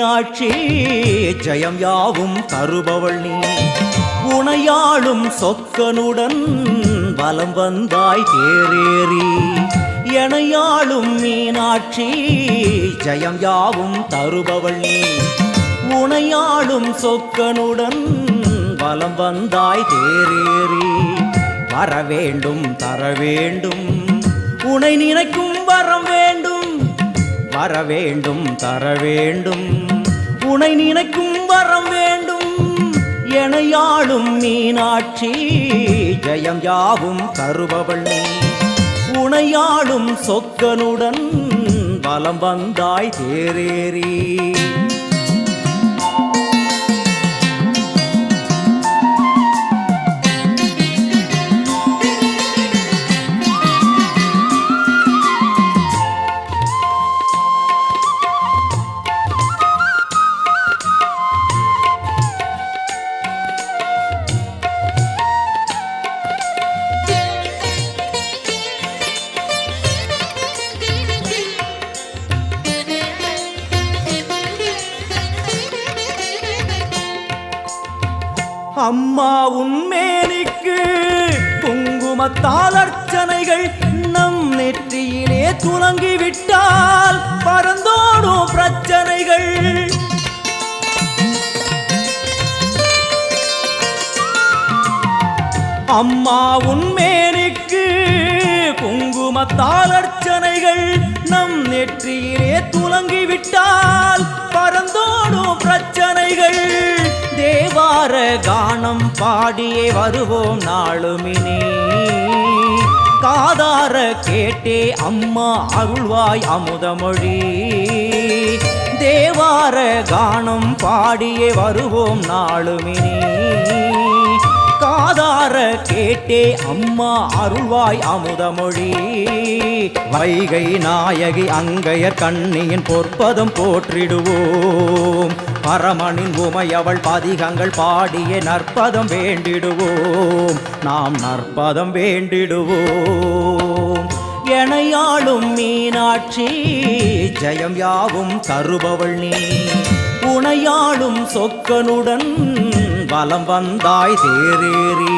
மீனாட்சி ஜெயம் யாவும் தருபவள் நீ உனையாளும் சொக்கனுடன் வலம் வந்தாய் தேரேறி எனையாளும் மீனாட்சி ஜெயம் யாவும் தருபவள் நீ உனையாளும் சொக்கனுடன் வலம் வந்தாய் தேரேறி வரவேண்டும் தரவேண்டும் உனை நினைக்கும் வரம் வேண்டும் வரவேண்டும் தரவேண்டும் உனை நினைக்கும் வரம் வேண்டும் எனையாளும் மீனாட்சி ஜெயம் யாவும் தருபவள் நீ உனையாளும் சொக்கனுடன் வலம் வந்தாய் தேரேறி அம்மா உன்மேனிக்கு குங்குமத்தால் அர்ச்சனைகள் நம் நெற்றியிலே துலங்கிவிட்டால் பறந்தோடும் பிரச்சனைகள் அம்மா உன்மேனிக்கு குங்குமத்தால் அர்ச்சனைகள் நம் நெற்றியிலே துலங்கிவிட்டால் பறந்தோடும் பிரச்சனைகள் தேவார கானம் பாடியே வருவோம் நாளுமினே காதார கேட்டே அம்மா அருள்வாய் அமுதமொழி தேவார கானம் பாடியே வருவோம் நாளுமினே காதார கேட்டே அம்மா அருள்வாய் அமுதமொழி வைகை நாயகி அங்கையர் கண்ணியின் பொற்பதம் போற்றிடுவோம் பரமனின் உமையவள் பதிகங்கள் பாடிய நற்பதம் வேண்டிடுவோம் நாம் நற்பதம் வேண்டிடுவோம் எனையாளும் மீனாட்சி ஜெயம் யாவும் தருபவள் நீ உனையாளும் சொக்கனுடன் வலம் வந்தாய் தேரேறி